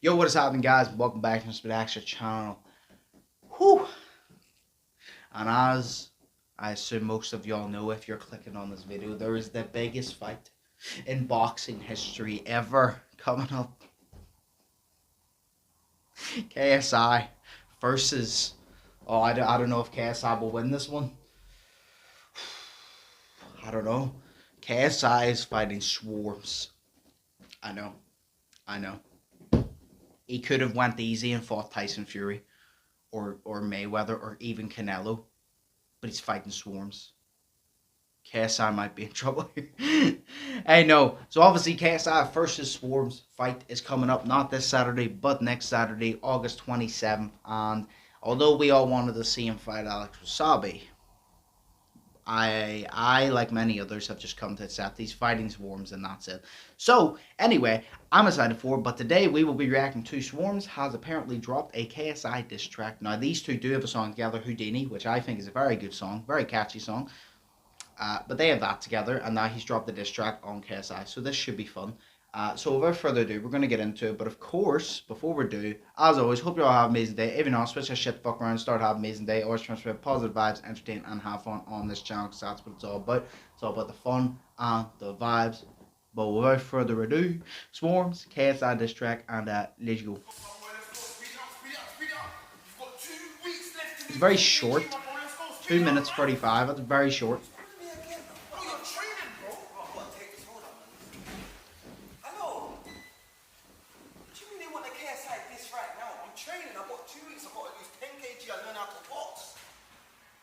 Yo, what is happening, guys? Welcome back to the Extra channel. Whew. And as I assume most of y'all know, if you're clicking on this video, there is the biggest fight in boxing history ever coming up. KSI versus... Oh, I don't know if KSI will win this one. I don't know. KSI is fighting Swarmz. I know. He could have went easy and fought Tyson Fury or Mayweather or even Canelo, but he's fighting Swarmz. KSI might be in trouble here. Hey, no. So obviously KSI versus Swarmz fight is coming up not this Saturday, but next Saturday, August 27th. And although we all wanted to see him fight Alex Wasabi, I, like many others, have just come to accept he's fighting Swarmz and that's it. So, anyway, I'm excited for it, but today we will be reacting to Swarmz has apparently dropped a KSI diss track. Now, these two do have a song together, Houdini, which I think is a very good song, very catchy song. But they have that together, and now he's dropped the diss track on KSI, so this should be fun. So without further ado, we're going to get into it. But of course, before we do, as always, hope you all have an amazing day. If you're not, switch that shit fuck around, start having an amazing day. Always transfer positive vibes, entertain, and have fun on this channel, because that's what it's all about. It's all about the fun and the vibes. But without further ado, Swarmz, KSI diss track, and let's go. It's very short. 2 minutes 35. That's very short.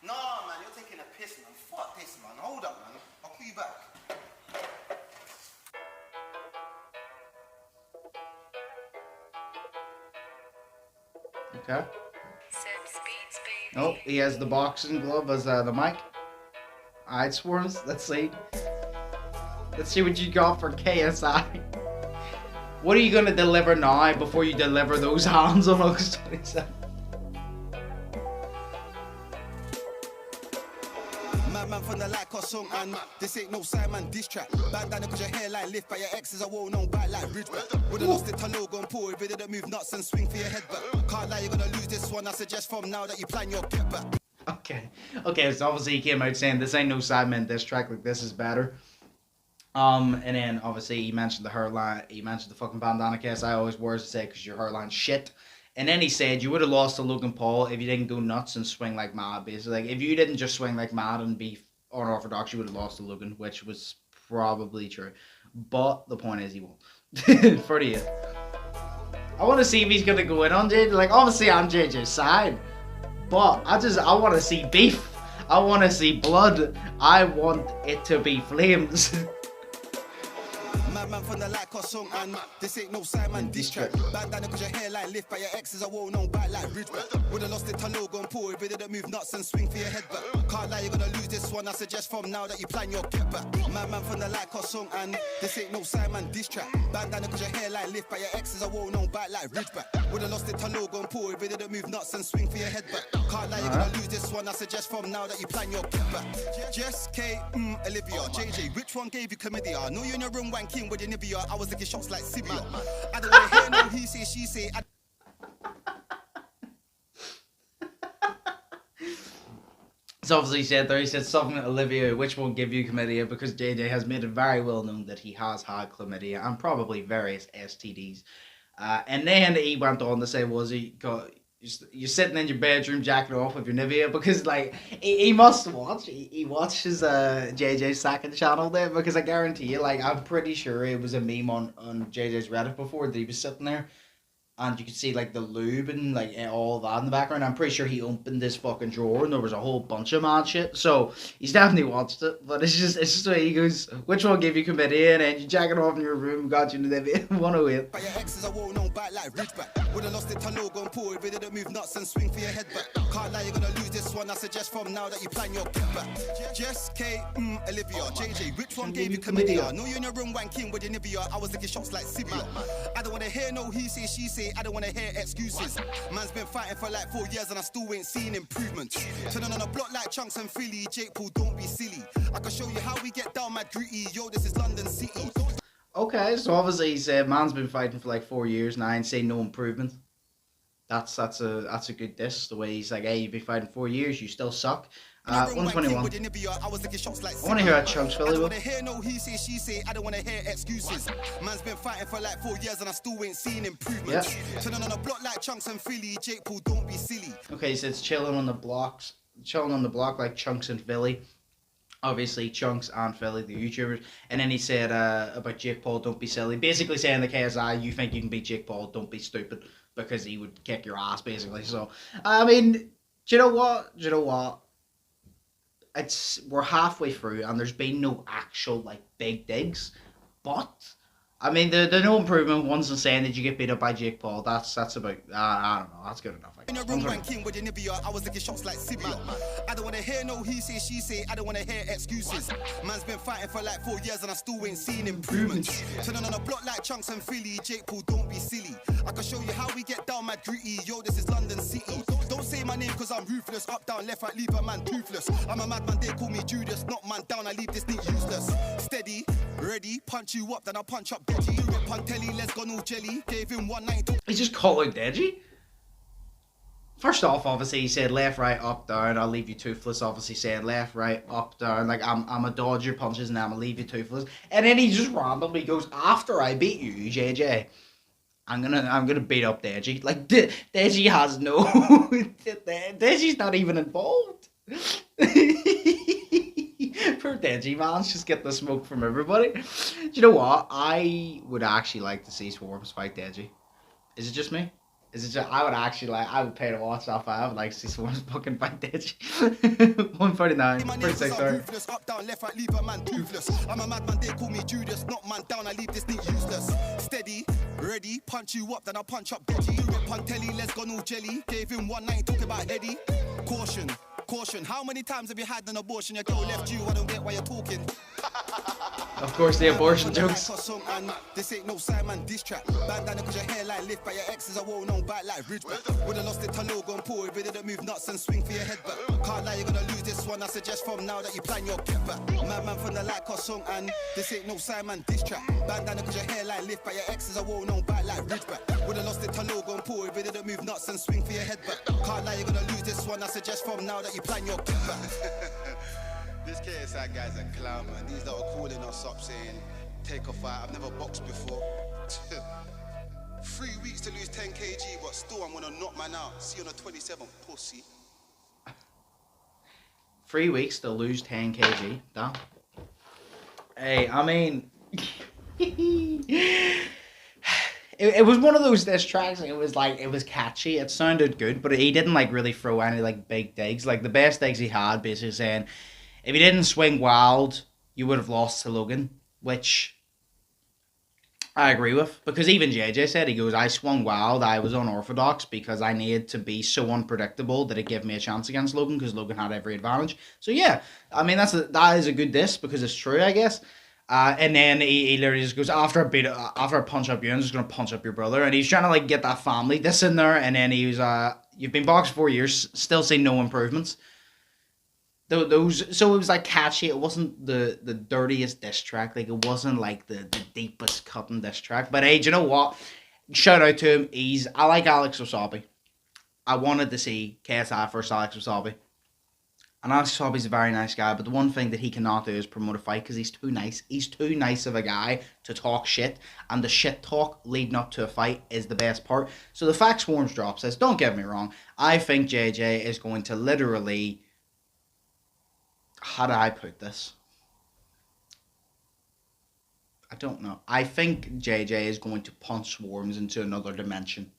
Nah, man, you're taking a piss, man. Fuck this, man. Hold up, man. I'll call you back. Okay. Oh, he has the boxing glove as the mic. Alright, Swarmz, let's see. Let's see what you got for KSI. What are you gonna deliver now before you deliver those hands on August 27th? Man from the like or song, and this ain't no Simon diss track. Bandana cause your hairline lift by your exes, I won't know bite like Ridgeback. Would've lost it to Logan Paul if it didn't move nuts and swing for your head back. Can't lie, you're gonna lose this one. I suggest from now that you plan your get back. Okay, so obviously he came out saying this ain't no Simon diss track, like this is better. And then obviously he mentioned the hairline, he mentioned the fucking bandana case. I always words to say because your hairline's shit. And then he said you would have lost to Logan Paul if you didn't go nuts and swing like mad. Basically, like if you didn't just swing like mad and be unorthodox, you would have lost to Logan, which was probably true. But the point is he won't. 48. I want to see if he's gonna go in on JJ. Like obviously I'm JJ's side, but I want to see beef. I want to see blood. I want it to be flames. Man from the like or song, and this ain't no Simon diss track. Bandana cause your hairline lift by your exes, I won't know bite like Ridgeback. Would've lost it to Logan Paul if it didn't move nuts and swing for your head back. Can't lie, you're gonna lose this one. I suggest from now that you plan your get back. Man from the like or song, and this ain't no Simon diss track. Bandana cause your hairline lift by your exes, I won't know bite like Ridgeback. Would've lost it to Logan Paul if it didn't move nuts and swing for your head back. Can't lie, you're gonna lose this one. I suggest from now that you plan your get back. Jess, K, Olivia, JJ, which one gave you chlamydia? Know you in your room wanking with your Nivea. I was licking shots like Sibia. I don't wanna hear no he say, she say. So obviously he said something to Olivia, which won't give you chlamydia, because JJ has made it very well known that he has had chlamydia and probably various STDs. And then he went on to say, you're sitting in your bedroom jacking off with your Nivea, because like he must watch. He watches JJ's second channel there, because I guarantee you, like I'm pretty sure it was a meme on JJ's Reddit before that he was sitting there, and you could see like the lube and like all that in the background. I'm pretty sure he opened this fucking drawer and there was a whole bunch of mad shit. So he's definitely watched it, but it's just the way he goes, which one gave you chlamydia? And then you jack it off in your room, got you to Nivea. 108. By your exes, I won't know bite like Ridgeback. Would've lost it to Logan Paul if it didn't move nuts and swing for your head back. Can't lie, you're gonna lose this one. I suggest from now that you plan your get back. Jess, K, Olivia, JJ, which one gave you chlamydia? Know you in your room wanking with your Nivea. I was licking shots like Sibia. I don't wanna hear no he say, she say. I don't wanna hear excuses. Man's been fighting for like 4 years and I still ain't seen improvements. Turning on a block like Chunks and Philly. Jake Paul, don't be silly. I can show you how we get down, my gritty. Yo, this is London City. Okay, so obviously he said man's been fighting for like 4 years now and saying no improvement. That's a good diss. The way he's like, hey, you've been fighting 4 years, you still suck. 121. I was taking shots like I want to hear that Chunks I Philly don't though. wanna hear no he say, she say, I don't wanna hear excuses. Man's been fighting for like 4 years and I still ain't seen improvements. Turning on a block like Chunks and Philly, Jake Paul, don't be silly. Okay, he says chilling on the block like Chunks and Philly. Obviously, Chunks and Philly, the YouTubers. And then he said about Jake Paul, don't be silly. Basically saying the KSI, you think you can beat Jake Paul, don't be stupid. Because he would kick your ass, basically. So, I mean, do you know what? We're halfway through and there's been no actual, like, big digs. But, I mean, the no improvement ones are saying that you get beat up by Jake Paul. That's about, I don't know, that's good enough. In a room ranking with Nivea, I was taking shots like Sibia. I don't wanna hear no he say, she say, I don't wanna hear excuses. Man's been fighting for like 4 years and I still ain't seen improvements. Turning on a block like Chunks and Philly, Jake Paul, don't be silly. I can show you how we get down mad gritty, yo, this is London City. Don't say my name cause I'm ruthless, up, down, left, right, leave a man toothless. I'm a madman, they call me Judas, not man down, I leave this thing useless. Steady, ready, punch you up, then I punch up Deji. Rip on telly, let's go no jelly, gave him 190. He just called out Deji? First off, obviously, he said left, right, up, down, I'll leave you toothless. Obviously said left, right, up, down, like I'm a dodge your punches and I'm gonna leave you toothless. And then he just randomly goes, after I beat you, JJ, I'm gonna beat up Deji. Like Deji has no Deji's not even involved. Poor Deji, man, just get the smoke from everybody. Do you know what? I would actually like to see Swarmz fight Deji. Is it just me? Is it just, I would pay to watch that fight. I would like to see Swarmz fucking fight Deji. 149, 46, sorry. Up, down, left, right, leave a man toothless. I'm a madman, they call me Judas, not man down, I leave this thing useless. Steady, ready, punch you up, then I punch up Deji. Rip on telly, let's go no jelly. Gave him 190, talk about Eddie. Caution, how many times have you had an abortion? Your girl left you, I don't get why you're talking. Of course, the abortion jokes. This ain't no Simon diss track. Bandana cause your hairline lift by your exes, I won't know back like Ridgeback. Would've lost it to Logan Paul if you didn't move nuts and swing for your head back. Can't lie, you're gonna lose this one. I suggest from now that you plan your kickback. Madman from the like or song and this ain't no Simon diss track. Bandana cause your hairline lift by your exes, I won't know back like Ridgeback. Would've lost it to Logan Paul if you didn't move nuts and swing for your head back. Can't lie, you're gonna lose this one. I suggest from now that you plan your kickback. This KSI guy's a clown, man. These that are calling us up saying, take a fight. I've never boxed before. 3 weeks to lose 10 kg, but still I'm gonna knock man out. See you on the 27th, pussy. 3 weeks to lose 10 kg. Damn. Hey, I mean, it was one of those diss tracks. It was catchy. It sounded good, but he didn't like really throw any like big digs. Like the best digs he had, basically saying, if you didn't swing wild, you would have lost to Logan, which I agree with. Because even JJ said, he goes, I swung wild, I was unorthodox because I needed to be so unpredictable that it gave me a chance against Logan because Logan had every advantage. So yeah, I mean, that is a good diss because it's true, I guess. And then he literally just goes, after I punch up you, I'm just going to punch up your brother. And he's trying to like get that family diss in there. And then he was, you've been boxing 4 years, still see no improvements. So it was like catchy. It wasn't the dirtiest diss track. Like it wasn't like the deepest cutting diss track. But hey, do you know what? Shout out to him. I like Alex Wasabi. I wanted to see KSI versus Alex Wasabi. And Alex Wasabi's a very nice guy, but the one thing that he cannot do is promote a fight because he's too nice. He's too nice of a guy to talk shit, and the shit talk leading up to a fight is the best part. So the fact Swarmz drop says, don't get me wrong, I think JJ is going to literally, how do I put this? I don't know. I think JJ is going to punch Swarmz into another dimension.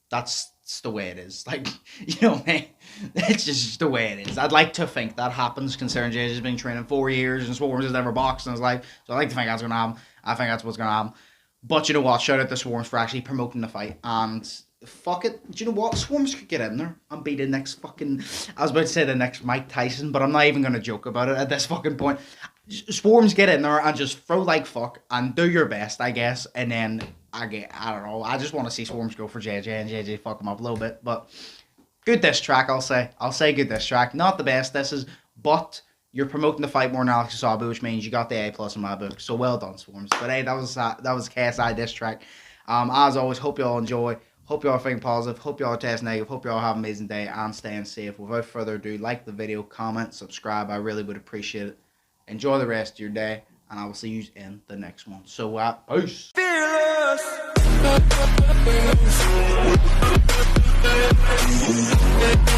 That's the way it is. Like, you know, man, it's just the way it is. I'd like to think that happens, considering JJ's been training 4 years and Swarmz has never boxed in his life. So I like to think that's going to happen. I think that's what's going to happen. But you know what? Shout out to Swarmz for actually promoting the fight. And fuck it. Do you know what? Swarmz could get in there and be the next fucking... I was about to say the next Mike Tyson, but I'm not even going to joke about it at this fucking point. Swarmz, get in there and just throw like fuck and do your best, I guess. And then... I don't know. I just want to see Swarmz go for JJ and JJ fuck him up a little bit. But good diss track, I'll say. I'll say good diss track. Not the best disses, but you're promoting the fight more than Alex Asabu, which means you got the A+ in my book. So well done, Swarmz. But hey, that was KSI diss track. As always, hope y'all enjoy. Hope y'all are thinking positive. Hope y'all test negative. Hope y'all have an amazing day and staying safe. Without further ado, like the video, comment, subscribe. I really would appreciate it. Enjoy the rest of your day, and I will see you in the next one. So, peace.